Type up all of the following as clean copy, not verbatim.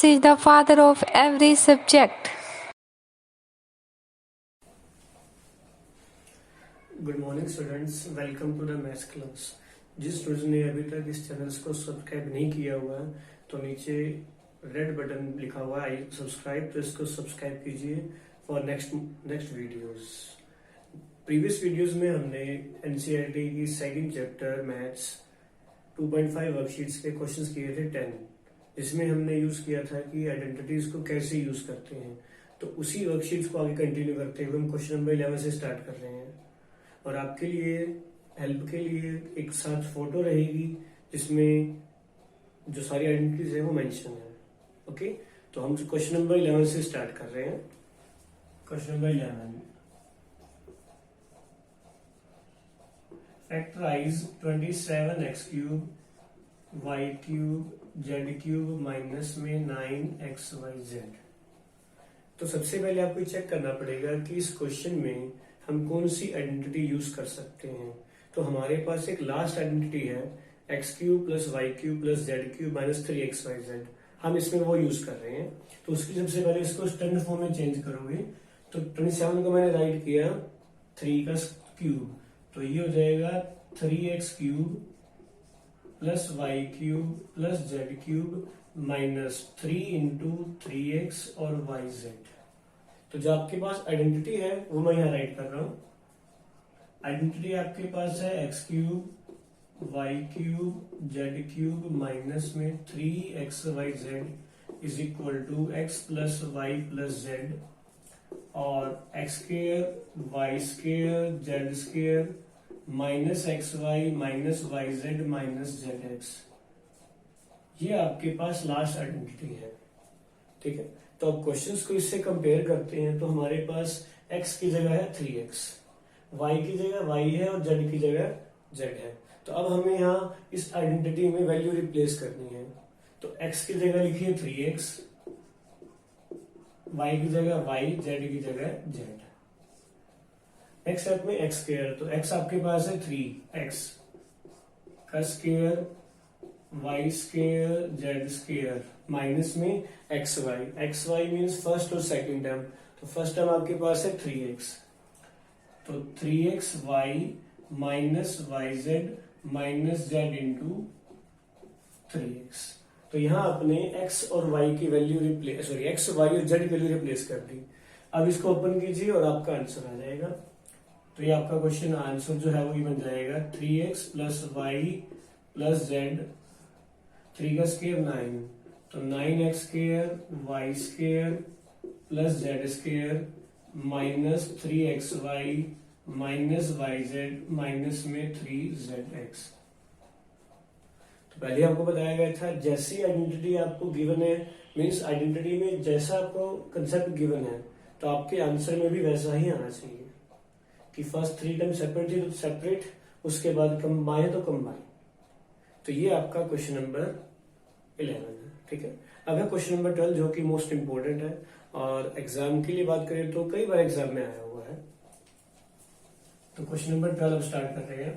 is the father of every subject. Good morning students, welcome to the maths class. जिस student ने अभी तक इस चैनल को सब्सक्राइब नहीं किया हुआ है तो नीचे रेड बटन लिखा हुआ है आई सब्सक्राइब, तो इसको सब्सक्राइब कीजिए for next videos. Previous videos में हमने एनसीईआरटी की सेकंड चैप्टर मैथ्स 2.5 वर्कशीट्स के क्वेश्चंस किए थे 10, जिसमें हमने यूज किया था कि आइडेंटिटीज को कैसे यूज करते हैं। तो उसी वर्कशीट्स को आगे कंटिन्यू करते हुए हम क्वेश्चन नंबर 11 से स्टार्ट कर रहे हैं। और आपके लिए हेल्प के लिए एक साथ फोटो रहेगी जिसमें जो सारी आइडेंटिटीज है वो मेंशन है। ओके, तो हम क्वेश्चन नंबर 11 से स्टार्ट कर रहे हैं। Question number 11, factorise 27x³ y³ z³ minus में 9xyz। तो सबसे पहले आपको चेक करना पड़ेगा कि इस क्वेश्चन में हम कौन सी आइडेंटिटी यूज कर सकते हैं। तो हमारे पास एक लास्ट आइडेंटिटी है x³ + y³ + z³ minus 3xyz। हम इसमें वो यूज कर रहे हैं। तो उसकी सबसे पहले इसको स्टैंडर्ड फॉर्म में चेंज करोगे तो 27 को मैंने राइट किया 3 का क्यूब, तो ये हो जाएगा 3x³ + y³ + z³ minus 3 × 3x और yz। तो जो आपके पास आइडेंटिटी है वो मैं यहाँ राइट कर रहा हूं। आइडेंटिटी आपके पास है x³ y³ z³ माइनस में 3xyz is equal to x + y + z और x² y² z² minus xy minus yz minus zx। ये आपके पास लास्ट आइडेंटिटी है। ठीक है, तो अब क्वेश्चंस को इससे कंपेयर करते हैं। तो हमारे पास x की जगह है 3x, y की जगह y है और z की जगह z है। तो अब हमें यहाँ इस आइडेंटिटी में वैल्यू रिप्लेस करनी है। तो x की जगह लिखिए 3x, y की जगह y, z की जगह z। नेक्स्ट स्टेप में x², तो x आपके पास है 3x का स्क्वायर y² z² माइनस में xy मीन्स फर्स्ट और सेकंड टर्म। तो फर्स्ट टर्म आपके पास है 3x, तो 3xy minus yz minus z into 3x। तो यहां आपने x और y की वैल्यू x, y और z की वैल्यू रिप्लेस कर दी। अब इसको ओपन कीजिए और आपका आंसर आ जाएगा। तो ये आपका क्वेश्चन आंसर जो है वो ये बन जाएगा 3x + y + z, 3 का स्क्वायर 9, तो 9x² y² + z² minus 3xy minus yz minus में 3zx। तो पहले आपको बताया गया था जैसी आइडेंटिटी आपको गिवन है, मीन्स आइडेंटिटी में जैसा आपको कंसेप्ट गिवन है तो आपके आंसर में भी वैसा ही आना चाहिए कि फर्स्ट 3 टर्म सेपरेट थी तो सेपरेट, उसके बाद कंबाइन तो कंबाइन। तो ये आपका क्वेश्चन नंबर 11 है। ठीक है, अब है क्वेश्चन नंबर 12 जो कि मोस्ट इंपोर्टेंट है और एग्जाम के लिए बात करें तो कई बार एग्जाम में आया हुआ है। तो क्वेश्चन नंबर 12 अब स्टार्ट कर रहे हैं।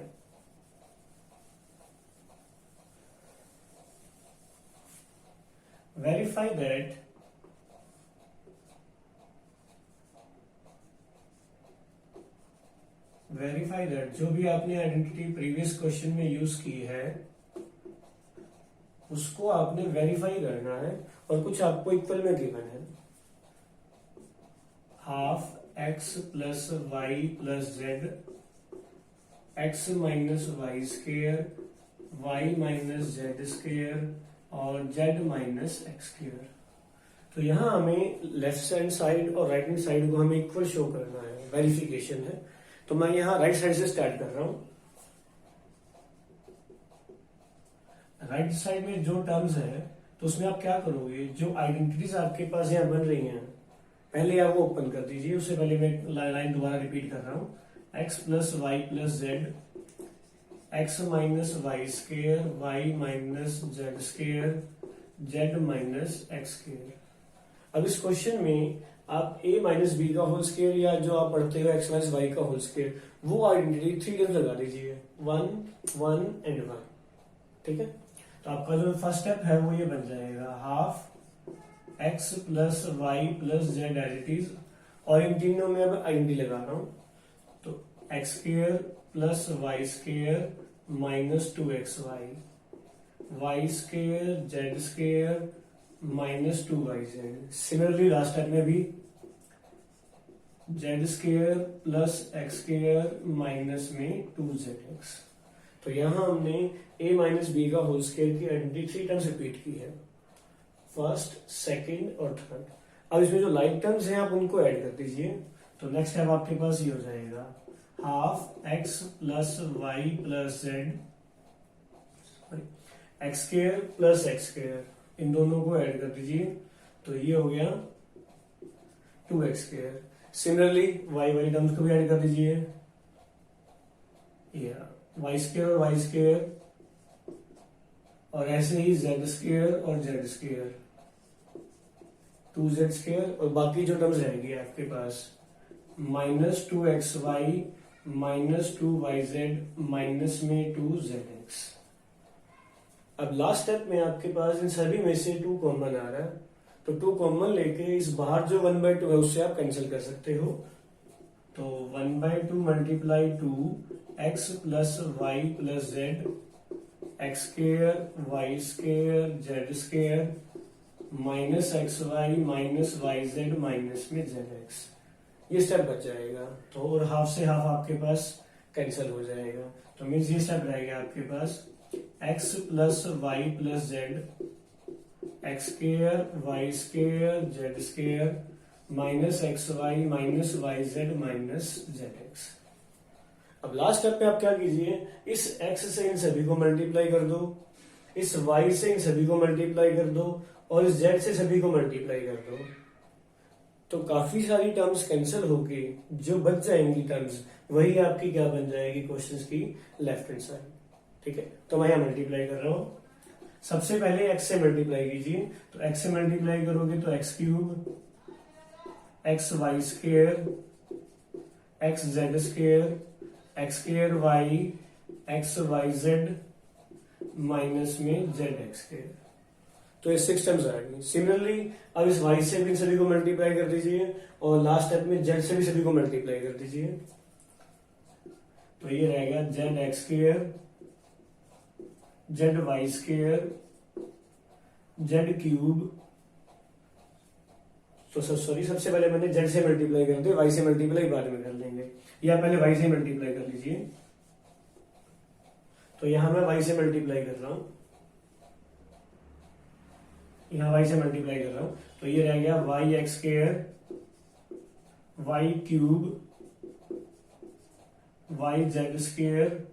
वेरीफाई दैट जो भी आपने आइडेंटिटी प्रीवियस क्वेश्चन में यूज की है उसको आपने वेरीफाई करना है और कुछ आपको इक्वल में गिवन है। Half x + y + z, x minus y² y minus z² और z माइनस x²। तो यहां हमें लेफ्ट हैंड साइड और राइट हैंड साइड को हमें इक्वल शो करना है, वेरिफिकेशन है। तो मैं यहां राइट साइड से स्टार्ट कर रहा हूं। राइट साइड में जो टर्म्स है तो उसमें आप क्या करोगे, जो आइडेंटिटीज आपके पास यहाँ बन रही हैं पहले आप वो ओपन कर दीजिए। उससे पहले मैं लाइन दोबारा रिपीट कर रहा हूं। x + y + z, x minus y² y minus z², z minus x²। अब इस क्वेश्चन में आप a माइनस बी का होल स्क्वायर या जो आप पढ़ते हो x माइनस y का होल स्क्वायर, वो आइडेंटिटी 3 टर्म्स लगा दीजिए, 1 1 एंड 1। ठीक है, तो आपका जो फर्स्ट स्टेप है वो ये बन जाएगा half x plus y plus z as it is, और इन तीनों में अब आइडेंटिटी लगा रहा हूं, तो x square plus y square minus 2xy, y square z square minus 2yz। Similarly last step में भी z square plus x square minus में 2zx। तो यहां हमने a माइनस बी का होल स्क्वायर की आइडेंटिटी 3 टाइम्स रिपीट की है, फर्स्ट, सेकंड और थर्ड। अब इसमें जो लाइक टर्म्स हैं आप उनको ऐड कर दीजिए, तो नेक्स्ट स्टेप आपके पास ये हो जाएगा half x plus y plus z, x square plus x square, इन दोनों को ऐड कर दीजिए, तो ये हो गया 2x स्क्वायर। सिमिलरली वाई वाली टर्म्स को भी ऐड कर दीजिए, वाई स्क्वायर और वाई स्क्वायर, और ऐसे ही जेड स्क्वायर और जेड स्क्वायर, 2z स्क्वायर, और बाकी जो टर्म्स रहेगी आपके पास minus 2xy minus 2yz minus में 2zx। अब लास्ट स्टेप में आपके पास इन सभी में से 2 कॉमन आ रहा है, तो 2 कॉमन लेके इस बाहर जो 1/2 है उससे आप कैंसिल कर सकते हो, तो 1/2 multiply 2x plus y plus z, x square y square z square minus x y minus y z minus में जेड एक्स, ये स्टेप बच जाएगा। तो और हाफ से हाफ आपके पास कैंसिल हो जाएगा, तो मीन्स ये स्टेप रहेगा आपके पास x plus y plus z, x square y square z square minus x y minus y z minus z x. अब लास्ट स्टेप पे आप क्या कीजिए, इस x से इन सभी को मल्टीप्लाई कर दो, इस y से इन सभी को मल्टीप्लाई कर दो, और इस z से सभी को मल्टीप्लाई कर दो, तो काफी सारी टर्म्स कैंसिल होके जो बच जाएंगी टर्म्स, वही आपकी क्या बन जाएगी क्वेश्चंस की लेफ्ट हैंड साइड। ठीक है, तो मैं यहां मल्टीप्लाई कर रहा हूं। सबसे पहले x से मल्टीप्लाई कीजिए, तो x से मल्टीप्लाई करोगे तो x cube, x y square, x z square, x square y x y z minus में जेड एक्स स्क्र, तो ये 6 टर्म्स आएंगे। सिमिलरली अब इस y से भी सभी को मल्टीप्लाई कर दीजिए, और लास्ट स्टेप में z से भी सभी को मल्टीप्लाई कर दीजिए, तो ये रहेगा z x square, z y square, z cube, तो सॉरी सबसे पहले मैंने z से मल्टीप्लाई कर दिया, y से मल्टीप्लाई बाद में कर लेंगे, या पहले y से मल्टीप्लाई कर लीजिए, तो यहां मैं y से मल्टीप्लाई कर रहा हूं, यहां y से मल्टीप्लाई कर रहा हूं, तो ये रह गया Y x square, Y cube, Y z square,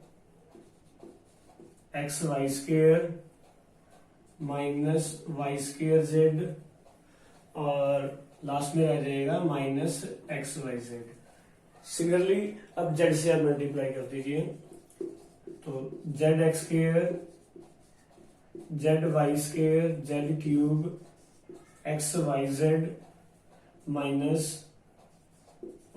x y square minus Y square Z, और लास्ट में रह जाएगा minus x y Z. Similarly अब जेड से आप मल्टीप्लाई कर दीजिए, तो Z x square, z y square, z cube, x y z minus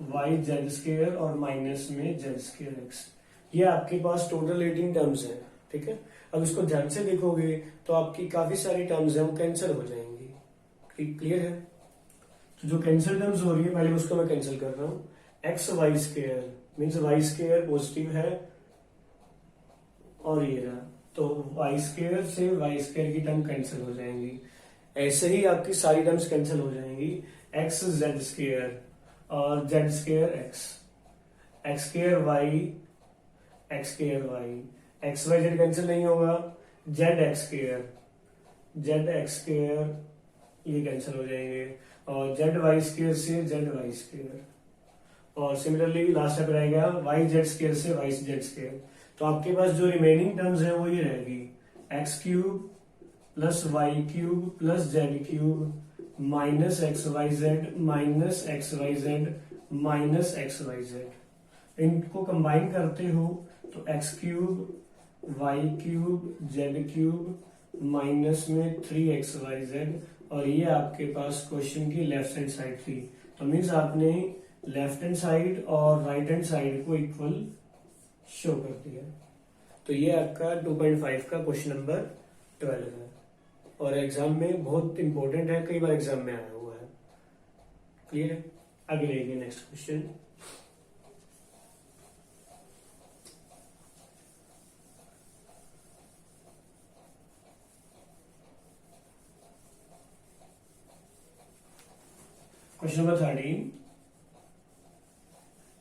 y z square, और माइनस में जेड स्क्र एक्स। ये आपके पास टोटल 18 टर्म्स हैं। ठीक है, अब इसको ध्यान से देखोगे तो आपकी काफी सारी टर्म्स हैं वो कैंसिल हो जाएंगी। क्लियर है? तो जो कैंसिल टर्म्स हो रही है पहले उसको मैं कैंसिल कर रहा हूं। X y square means y square positive है, और ये रहा, तो वाई स्क्र से वाई स्क्र की टर्म कैंसिल हो जाएंगी। ऐसे ही आपकी सारी टर्म्स कैंसिल हो जाएंगी। एक्स जेड स्क्र और z square x, x square y, x square y, x y z cancel नहीं होगा। Z x square, z x square ये कैंसिल हो जाएंगे, और जेड वाई स्क्र से जेड वाई स्क्र, और सिमिलरली लास्ट स्टेप रहेगा वाई जेड स्क्र से वाई जेड स्क्र। तो आपके पास जो रिमेनिंग टर्म्स है वो ये रहेगी x cube plus y cube plus z cube minus x y z minus x y z minus x y z. इनको कंबाइन करते हो तो x cube y cube z cube minus में 3x वाई जेड, और ये आपके पास question की लेफ्ट हैंड साइड थी। तो मीन्स आपने लेफ्ट हैंड साइड और राइट हैंड साइड को इक्वल शो कर दिया। तो ये आपका 2.5 का क्वेश्चन नंबर 12 है। और एग्जाम में बहुत इंपॉर्टेंट है, कई बार एग्जाम में आया हुआ है। क्लियर है? आगे लेंगे next question. Question number 13।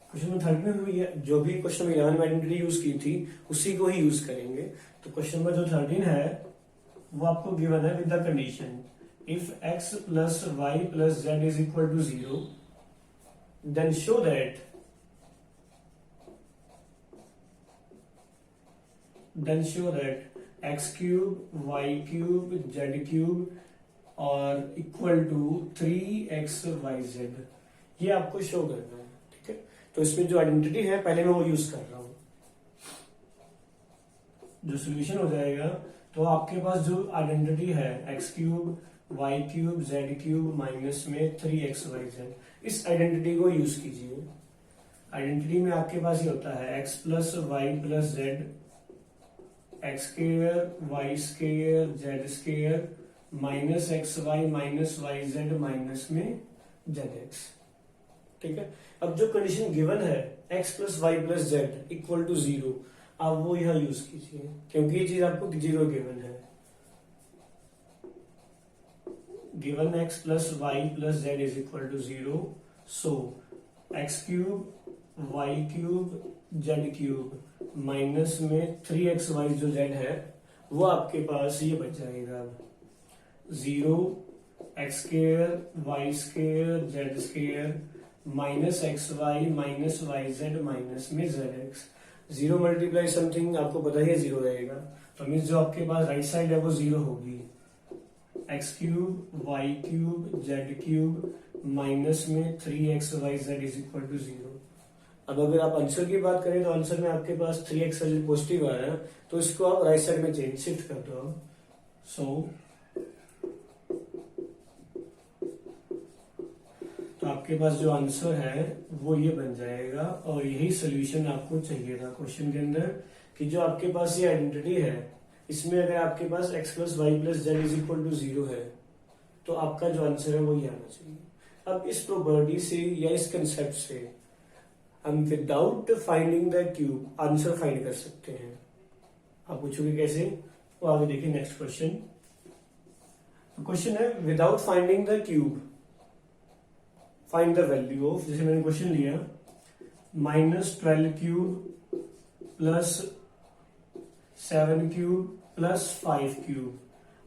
Question number 13 में हम जो भी क्वेश्चन में 11 में आइडेंटिटी यूज की थी उसी को ही यूज करेंगे। तो क्वेश्चन नंबर जो 13 है वो आपको गिवन है with the condition if x plus y plus z is equal to 0 then show that x cube y cube z cube और इक्वल टू 3xyz, ये आपको शो करना है। ठीक है, तो इसमें जो आइडेंटिटी है पहले मैं वो यूज कर रहा हूं। जो सोल्यूशन हो जाएगा तो आपके पास जो आइडेंटिटी है x cube y cube z cube minus में 3xyz, इस आइडेंटिटी को यूज कीजिए। आइडेंटिटी में आपके पास ये होता है x plus y plus z x square y square z square minus x y minus y z minus में जेड एक्स। ठीक है, अब जो कंडीशन गिवन है x plus y plus z equal to 0, आप वो यहां यूज कीजिए क्योंकि ये चीज आपको 0 गिवन है। Given x plus y plus z is equal to 0, so x cube y cube z cube minus में 3xy जो जेड है वो आपके पास ये बच जाएगा 0 x square y square z square minus x y minus y z minus में z x. 0 multiply something आपको पता ही है 0 रहेगा, तो मीन्स जो आपके पास राइट साइड है वो 0 होगी। X cube y cube z cube minus में 3xyz इज इक्वल टू 0। अब अगर आप आंसर की बात करें तो आंसर में आपके पास 3xyz पॉजिटिव आ रहा है, तो इसको आप राइट साइड में चेंज शिफ्ट कर दो। सो तो आपके पास जो आंसर है वो ये बन जाएगा और यही सोल्यूशन आपको चाहिए था क्वेश्चन के अंदर, कि जो आपके पास ये आइडेंटिटी है इसमें अगर आपके पास x plus y plus z is equal to 0 है तो आपका जो आंसर है वो ये आना चाहिए। अब इस प्रॉपर्टी से या इस कंसेप्ट से हम without finding the cube answer find कर सकते हैं। आप पूछोगे कैसे, तो आगे देखिए नेक्स्ट क्वेश्चन। क्वेश्चन है without finding the cube find the value of, जैसे मैंने क्वेश्चन लिया -12 cube plus 7 cube plus 5 cube.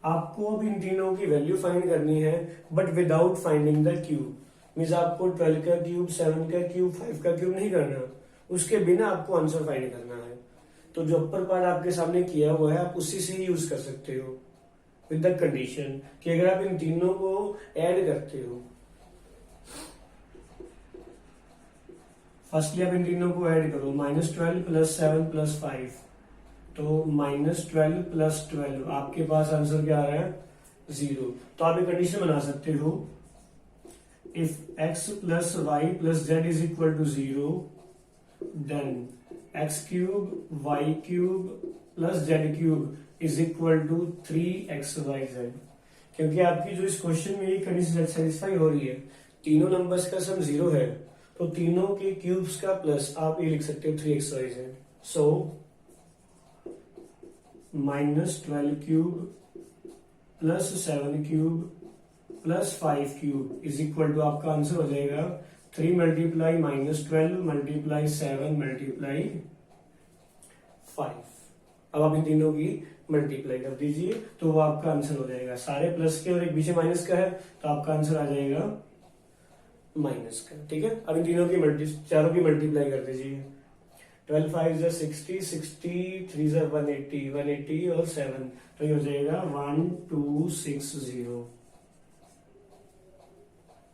आपको अब इन तीनों की वैल्यू फाइंड करनी है but without finding the cube. Means आपको 12 का क्यूब 7 का क्यूब 5 का क्यूब नहीं करना, उसके बिना आपको आंसर फाइंड करना है। तो जो अपर पार्ट आपके सामने किया हुआ है आप उसी से ही यूज कर सकते हो विद द कंडीशन कि अगर आप इन तीनों को ऐड करते हो, फर्स्टली आप इन तीनों को ऐड करो, -12 प्लस 7 प्लस 5, तो -12 प्लस 12 आपके पास आंसर क्या आ रहा है 0। तो आप एक कंडीशन बना सकते हो if x plus y plus z is equal to 0 then x cube y cube plus z cube is equal to 3xyz। क्योंकि आपकी जो इस क्वेश्चन में ये कंडीशन सेटिस्फाई हो रही है, तीनों नंबर्स का सम 0 है, तो तीनों के क्यूब्स का प्लस आप ये लिख सकते हो 3xyz। So -12 cube plus 7 cube plus 5 cube is equal to आपका आंसर हो जाएगा 3 मल्टीप्लाई -12 मल्टीप्लाई 7 मल्टीप्लाई 5। अब आप इन तीनों की मल्टीप्लाई कर दीजिए तो वो आपका आंसर हो जाएगा। सारे प्लस के और एक पीछे माइनस का है तो आपका आंसर आ जाएगा माइनस का। ठीक है, अब इन तीनों की चारों की मल्टीप्लाई कर दीजिए। 12 5 is 60, 60 3 is 180, 180 और 7, तो ये हो जाएगा 1260।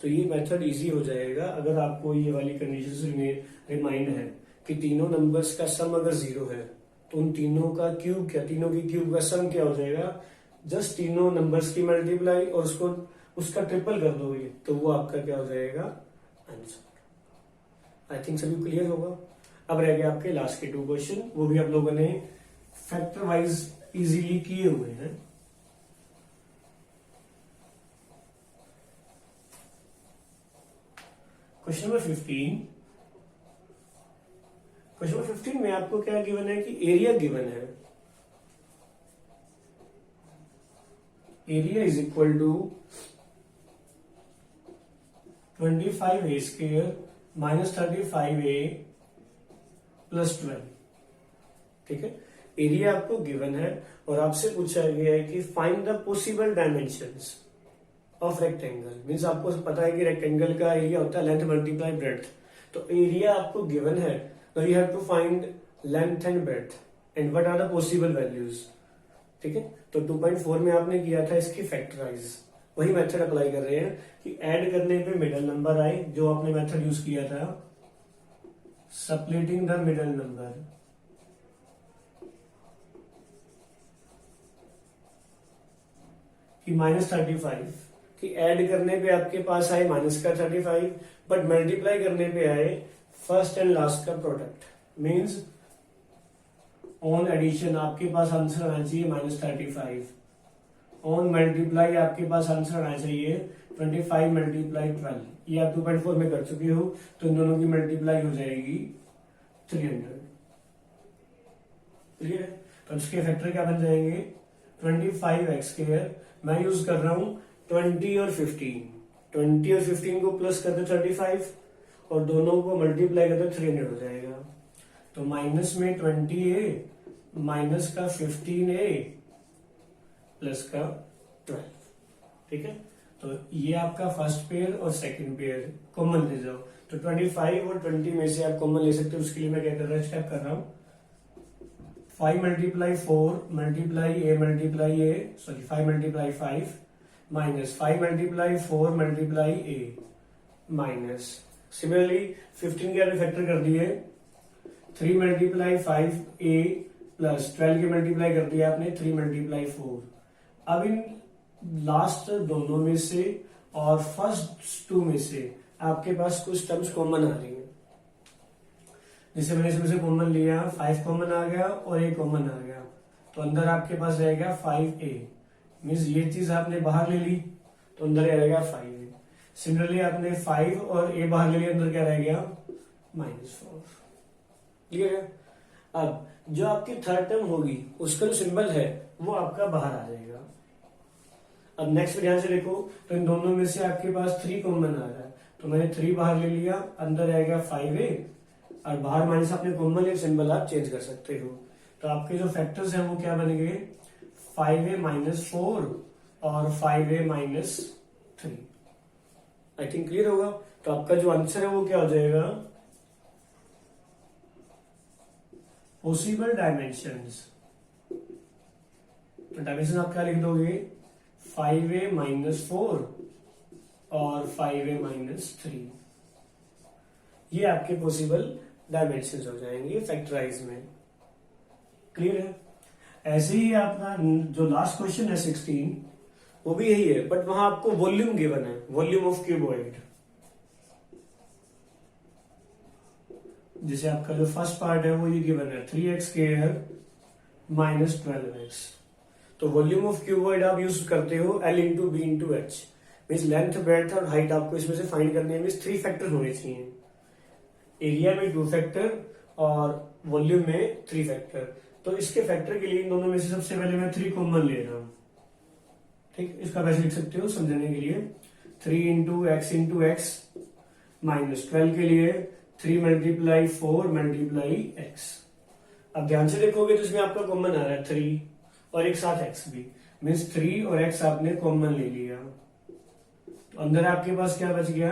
तो ये मेथड इजी हो जाएगा अगर आपको ये वाली कंडीशन से रिमाइंड है कि तीनों नंबर्स का सम अगर 0 है तो उन तीनों का क्यूब क्या, तीनों की क्यूब का सम क्या हो जाएगा, जस्ट तीनों नंबर्स की मल्टीप्लाई और उसको उसका ट्रिपल कर दोगे तो वो आपका क्या हो जाएगा आंसर। आई थिंक सभी क्लियर होगा। अब रह गए आपके लास्ट के 2 क्वेश्चन, वो भी आप लोगों ने फैक्टर वाइज इजीली किए हुए हैं। 2 क्वेश्चन है with the condition x plus y plus z is equal to 0 then x cube y cube z cube minus 12 x y minus y z minus में 3xyz। Question number 15। Question number 15 में आपको क्या given है कि area given है। Area is equal to 25a square minus 35a plus 12। ठीक है, area आपको गिवन है और आपसे पूछा गया है कि find the possible dimensions of rectangle. Means आपको पता है कि रेक्टेंगल का एरिया होता है लेंथ मल्टीप्लाई ब्रेड्थ, तो एरिया आपको गिवन है, तो you have to find length and breadth and what are the possible values. ठीक है, तो 2.4 में आपने किया था इसकी फैक्टराइज, वही मेथड अप्लाई कर रहे हैं कि ऐड करने पे मिडल नंबर आए, जो आपने मेथड यूज किया था सप्लिटिंग द मिडल नंबर। कि -35 कि ऐड करने पे आपके पास आए माइनस का 35, बट मल्टीप्लाई करने पे आए फर्स्ट एंड लास्ट का प्रोडक्ट। मींस ऑन एडिशन आपके पास आंसर आना चाहिए -35, ऑन मल्टीप्लाई आपके पास आंसर आना चाहिए 25 मल्टीप्लाई 12। ये आप 2.4 में कर चुके हो, तो इन दोनों की मल्टीप्लाई हो जाएगी 300। क्लियर है, तो इसके फैक्टर क्या बन जाएंगे 25x स्क्वायर। मैं यूज कर रहा हूं 20 और 15, 20 और 15 को प्लस कर दो 35 और दोनों को मल्टीप्लाई कर दो 300 हो जाएगा। तो माइनस में 20a माइनस का 15a प्लस का 12। ठीक है, तो ये आपका फर्स्ट पेयर और सेकंड पेयर कॉमन ले जाओ, तो 25 और 20 में से आप कॉमन ले सकते हो। उसके लिए मैं क्या कर रहा हूँ, स्टेप कर रहा हूँ 5 multiply 4 multiply a multiply a, sorry 5 multiply 5 minus 5 multiply 4 multiply a minus, similarly 15 के आपने फैक्टर कर दिए 3 मल्टीप्लाई 5a प्लस 12 के मल्टीप्लाई कर दिया आपने 3 मल्टीप्लाई 4। अब इन लास्ट दोनों में से और फर्स्ट 2 में से आपके पास कुछ टर्म्स कॉमन आ रही है। जैसे मैंने इसमें से कॉमन लिया 5 कॉमन आ गया और a कॉमन आ गया, तो अंदर आपके पास रहेगा 5a। मीन्स ये चीज आपने बाहर ले ली तो अंदर रहेगा 5a। सिमिलरली आपने 5 और a बाहर ले लिया, अंदर क्या रह गया -4। क्लियर है, अब जो आपकी थर्ड टर्म होगी उसका जो सिंबल है वो आपका बाहर आ जाएगा। अब नेक्स्ट ध्यान से देखो, तो इन दोनों में से आपके पास 3 कॉमन आ रहा है, तो मैंने 3 बाहर ले लिया, अंदर आएगा 5a और बाहर माइनस अपने कॉमन ले सिंबल आप चेंज कर सकते हो। तो आपके जो फैक्टर्स हैं वो क्या बन गए 5a माइनस 4 और 5a minus 3। I think clear होगा, तो आपका जो आंसर है वो क्या हो जाएगा पॉसिबल डायमेंशंस। तो डायमेंशन आप क्या लिख दोगे 5a माइनस 4 और 5a माइनस 3। ये आपके पॉसिबल डायमेंशंस हो जाएंगे फैक्टराइज में। क्लियर है, ऐसे ही आपका जो लास्ट क्वेश्चन है 16 वो भी यही है, बट वहां आपको वॉल्यूम गिवन है, वॉल्यूम ऑफ क्यूबॉइड। जैसे आपका जो फर्स्ट पार्ट है वो ये गिवन है 3x स्क्वायर माइनस 12x। तो वॉल्यूम ऑफ क्यूबॉइड आप यूज करते हो L into b into h. Means length breadth और हाइट आपको इसमें से फाइंड करनी है। मीन्स 3 फैक्टर होने चाहिए, एरिया में 2 फैक्टर और वॉल्यूम में 3 फैक्टर। तो इसके फैक्टर के लिए इन दोनों में से सबसे पहले मैं 3 कॉमन ले रहा हूं। ठीक, इसका वैसे लिख सकते हो समझने के लिए 3 इंटू एक्स माइनस 12 के लिए 3 मल्टीप्लाई 4 मल्टीप्लाई एक्स। अब ध्यान से देखोगे तो इसमें आपका कॉमन आ रहा है 3 और एक साथ एक्स भी, मीन्स 3 और एक्स आपने कॉमन ले लिया, तो अंदर आपके पास क्या बच गया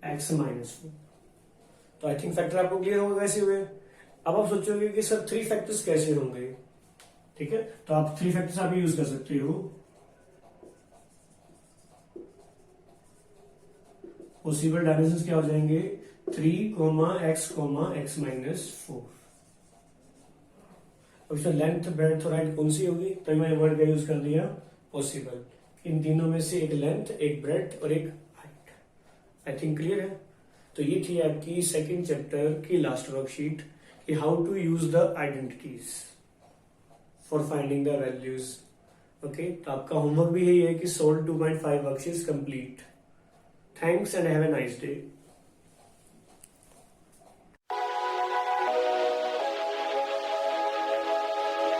एक्स माइनस 4। तो आई थिंक फैक्टर आपको क्लियर होगा कैसे हुए। अब आप सोचोगे कि सर 3 फैक्टर्स कैसे होंगे। ठीक है, तो आप 3 फैक्टर्स आप यूज कर सकते हो। पॉसिबल डायमेंशंस क्या हो जाएंगे 3, x माइनस 4। अब इसमें लेंथ ब्रेड्थ और हाइट कौन सी होगी, तो मैंने वर्ड का यूज कर दिया पॉसिबल। इन तीनों में से एक लेंथ, एक ब्रेड्थ और एक हाइट। आई थिंक क्लियर है। तो ये थी आपकी सेकंड चैप्टर की लास्ट वर्कशीट कि how to use the identities for finding the values. Okay, तो आपका होमवर्क भी यही है कि solve 2.5 worksheets complete. Thanks and have a nice day.